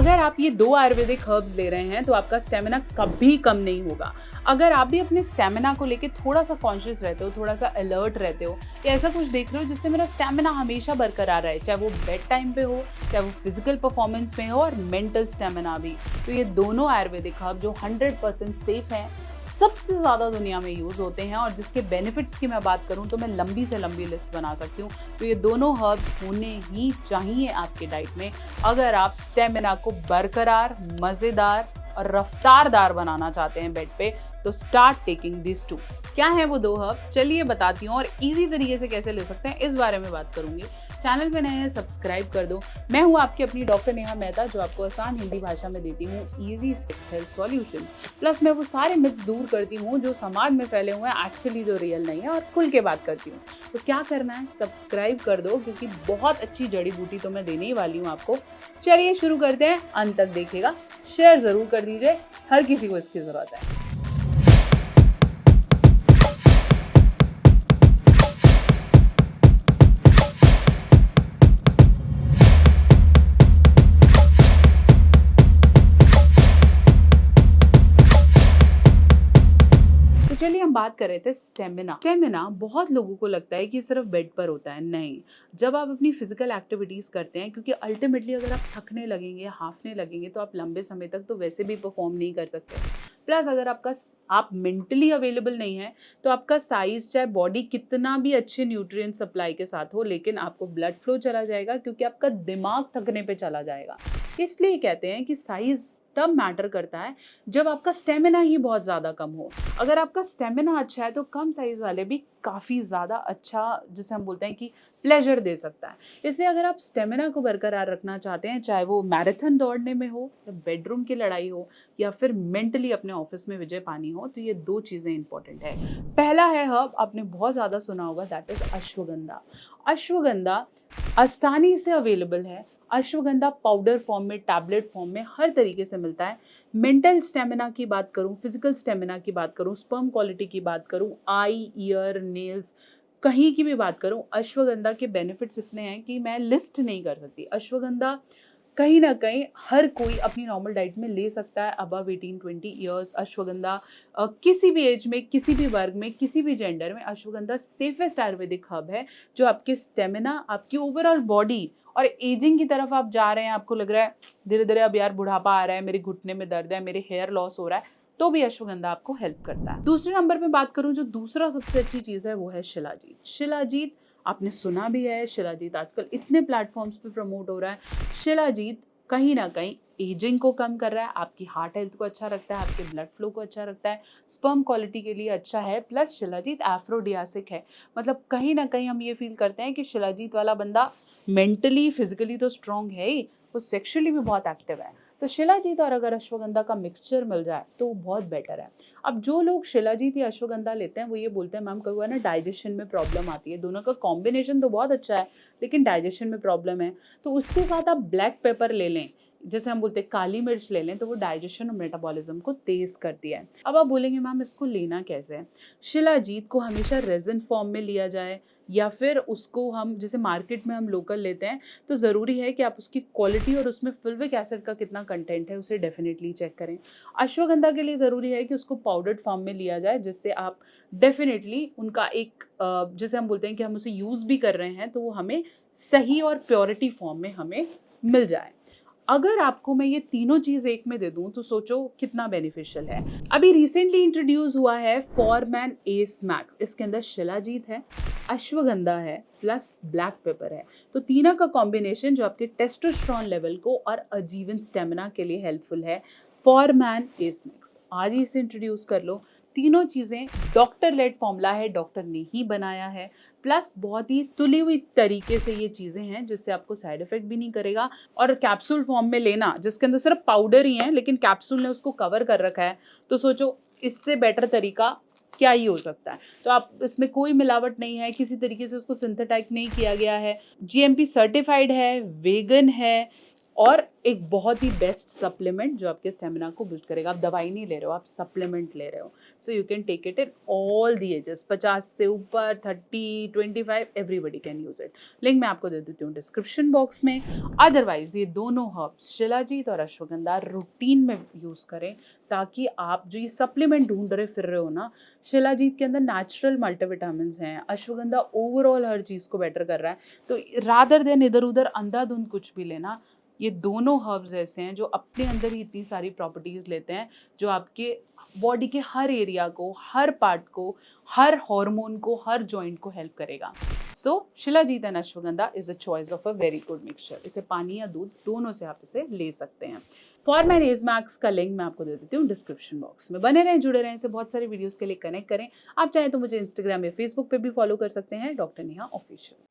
अगर आप ये 2 आयुर्वेदिक हर्ब्स ले रहे हैं तो आपका स्टेमिना कभी कम नहीं होगा। अगर आप भी अपने स्टेमिना को लेके थोड़ा-सा कॉन्शियस रहते हो, थोड़ा-सा अलर्ट रहते हो या ऐसा कुछ देख रहे हो जिससे मेरा स्टेमिना हमेशा बरकरार रहे, चाहे वो बेड टाइम पे हो, चाहे वो फिजिकल परफॉर्मेंस में हो और मेंटल स्टेमिना भी, तो ये दोनों आयुर्वेदिक हर्ब जो 100% सेफ हैं, सबसे ज़्यादा दुनिया में यूज़ होते हैं और जिसके बेनिफिट्स की मैं बात करूँ तो मैं लंबी से लंबी लिस्ट बना सकती हूँ। तो ये दोनों हर्ब्स होने ही चाहिए आपके डाइट में अगर आप स्टेमिना को बरकरार, मज़ेदार और रफ्तारदार बनाना चाहते हैं बेड पे। तो स्टार्ट टेकिंग दिस टू। क्या है वो 2 हर्ब, चलिए बताती हूँ और इजी तरीके से कैसे ले सकते हैं इस बारे में बात करूंगी। चैनल पे नए हैं सब्सक्राइब कर दो। मैं हूँ आपकी अपनी डॉक्टर नेहा मेहता जो आपको आसान हिंदी भाषा में देती हूँ इजी हेल्थ सॉल्यूशन। प्लस मैं वो सारे मिथ्स दूर करती हूँ जो समाज में फैले हुए हैं, एक्चुअली जो रियल नहीं है, और खुल के बात करती हूँ। तो क्या करना है, सब्सक्राइब कर दो क्योंकि बहुत अच्छी जड़ी बूटी तो मैं देने ही वाली हूँ आपको। चलिए शुरू करते हैं, अंत तक देखिएगा, शेयर जरूर कर दीजिए, हर किसी को इसकी जरूरत है। चलिए हम बात कर रहे थे स्टेमिना। स्टेमिना बहुत लोगों को लगता है कि सिर्फ बेड पर होता है, नहीं। जब आप अपनी फिजिकल एक्टिविटीज करते हैं, क्योंकि अल्टीमेटली अगर आप थकने लगेंगे, हाफने लगेंगे तो आप लंबे समय तक तो वैसे भी परफॉर्म नहीं कर सकते। प्लस अगर आप मेंटली अवेलेबल नहीं है तो आपका साइज, चाहे बॉडी कितना भी अच्छे न्यूट्रिएंट सप्लाई के साथ हो, लेकिन आपको ब्लड फ्लो चला जाएगा क्योंकि आपका दिमाग थकने पे चला जाएगा। इसलिए कहते हैं कि साइज तब मैटर करता है जब आपका स्टेमिना ही बहुत ज़्यादा कम हो। अगर आपका स्टेमिना अच्छा है तो कम साइज वाले भी काफ़ी ज़्यादा अच्छा, जिसे हम बोलते हैं कि प्लेजर दे सकता है। इसलिए अगर आप स्टेमिना को बरकरार रखना चाहते हैं, चाहे वो मैराथन दौड़ने में हो या बेडरूम की लड़ाई हो या फिर मेंटली अपने ऑफिस में विजय पानी हो, तो ये 2 चीज़ें इंपॉर्टेंट है। पहला है हर्ब, आपने बहुत ज़्यादा सुना होगा, दैट इज अश्वगंधा। अश्वगंधा आसानी से अवेलेबल है। अश्वगंधा पाउडर फॉर्म में, टैबलेट फॉर्म में, हर तरीके से मिलता है। मेंटल स्टेमिना की बात करूं, फिजिकल स्टेमिना की बात करूं, स्पर्म क्वालिटी की बात करूं, आई, ईयर, नेल्स, कहीं की भी बात करूं, अश्वगंधा के बेनिफिट्स इतने हैं कि मैं लिस्ट नहीं कर सकती। अश्वगंधा कहीं ना कहीं हर कोई अपनी नॉर्मल डाइट में ले सकता है अबव 18-20 ईयर्स। अश्वगंधा किसी भी एज में, किसी भी वर्ग में, किसी भी जेंडर में अश्वगंधा सेफेस्ट आयुर्वेदिक हब है जो आपके स्टेमिना, आपकी ओवरऑल बॉडी और एजिंग की तरफ आप जा रहे हैं, आपको लग रहा है धीरे धीरे अब यार बुढ़ापा आ रहा है, मेरे घुटने में दर्द है, मेरे हेयर लॉस हो रहा है, तो भी अश्वगंधा आपको हेल्प करता है। दूसरे नंबर पे बात करूं, जो दूसरा सबसे अच्छी चीज़ है वो है शिलाजीत। शिलाजीत आपने सुना भी है, शिलाजीत आजकल इतने प्लेटफॉर्म्स पे प्रमोट हो रहा है। शिलाजीत कहीं ना कहीं एजिंग को कम कर रहा है, आपकी हार्ट हेल्थ को अच्छा रखता है, आपके ब्लड फ्लो को अच्छा रखता है, स्पर्म क्वालिटी के लिए अच्छा है। प्लस शिलाजीत एफ्रोडियासिक है, मतलब कहीं ना कहीं हम ये फील करते हैं कि शिलाजीत वाला बंदा मेंटली, फिजिकली तो स्ट्रॉन्ग है ही, वो सेक्सुअली भी बहुत एक्टिव है। तो शिलाजीत और अगर अश्वगंधा का मिक्सचर मिल जाए तो वो बहुत बेटर है। अब जो लोग शिलाजीत या अश्वगंधा लेते हैं वो ये बोलते हैं मैम कभी ना डाइजेशन में प्रॉब्लम आती है, दोनों का कॉम्बिनेशन तो बहुत अच्छा है लेकिन डाइजेशन में प्रॉब्लम है, तो उसके साथ आप ब्लैक पेपर ले लें, जैसे हम बोलते हैं काली मिर्च ले लें, तो वो डाइजेशन और मेटाबॉलिज्म को तेज करती है। अब आप बोलेंगे मैम इसको लेना कैसे है। शिलाजीत को हमेशा रेजिन फॉर्म में लिया जाए या फिर उसको हम जैसे मार्केट में हम लोकल लेते हैं, तो ज़रूरी है कि आप उसकी क्वालिटी और उसमें फुल्विक एसिड का कितना कंटेंट है उसे डेफिनेटली चेक करें। अश्वगंधा के लिए ज़रूरी है कि उसको पाउडर्ड फॉर्म में लिया जाए, जिससे आप डेफिनेटली उनका एक जैसे हम बोलते हैं कि हम उसे यूज़ भी कर रहे हैं तो वो हमें सही और प्योरिटी फॉर्म में हमें मिल जाए। अगर आपको मैं ये तीनों चीज़ एक में दे दूं तो सोचो कितना बेनिफिशियल है। अभी रिसेंटली इंट्रोड्यूस हुआ है फॉरमैन एस मैक्स, इसके अंदर शिलाजीत है, अश्वगंधा है, प्लस ब्लैक पेपर है, तो तीनों का कॉम्बिनेशन जो आपके टेस्टोस्टेरोन लेवल को और आजीवन स्टेमिना के लिए हेल्पफुल है। फॉरमैन एस मैक्स आज ही इसे इंट्रोड्यूस कर लो। तीनों चीज़ें डॉक्टर लेड फॉर्मूला है, डॉक्टर ने ही बनाया है, प्लस बहुत ही तुली हुई तरीके से ये चीज़ें हैं जिससे आपको साइड इफेक्ट भी नहीं करेगा। और कैप्सूल फॉर्म में लेना जिसके अंदर सिर्फ पाउडर ही है लेकिन कैप्सूल ने उसको कवर कर रखा है, तो सोचो इससे बेटर तरीका क्या ही हो सकता है। तो आप इसमें कोई मिलावट नहीं है, किसी तरीके से उसको सिंथेटाइज नहीं किया गया है, जीएमपी सर्टिफाइड है, वेगन है, और एक बहुत ही बेस्ट सप्लीमेंट जो आपके स्टेमिना को बूस्ट करेगा। आप दवाई नहीं ले रहे हो, आप सप्लीमेंट ले रहे हो। So you can take it in all the ages, 50 से ऊपर, 30, 25, everybody can use it. Link मैं आपको दे देती हूँ डिस्क्रिप्शन बॉक्स में। अदरवाइज ये दोनों हर्ब्स शिलाजीत और अश्वगंधा रूटीन में यूज करें, ताकि आप जो ये सप्लीमेंट ढूंढ रहे फिर रहे हो ना, शिलाजीत के अंदर नेचुरल मल्टीविटामिन हैं, अश्वगंधा ओवरऑल हर चीज़ को बेटर कर रहा है। तो रादर देन इधर उधर अंधाधुंध कुछ भी लेना, ये दोनों हर्ब्स ऐसे हैं जो अपने अंदर ही इतनी सारी प्रॉपर्टीज लेते हैं जो आपके बॉडी के हर एरिया को, हर पार्ट को, हर हार्मोन को, हर जॉइंट को हेल्प करेगा। So shilajit and ashwagandha is a choice of a very good mixture. इसे पानी या दूध दोनों से आप इसे ले सकते हैं। फॉर माई नेज मैक्स का लिंक मैं आपको दे देती हूँ डिस्क्रिप्शन बॉक्स में। बने रहें, जुड़े रहें, इसे बहुत सारी वीडियोस के लिए कनेक्ट करें। आप चाहें तो मुझे इंस्टाग्राम या फेसबुक पे भी फॉलो कर सकते हैं, डॉक्टर नेहा ऑफिशियल।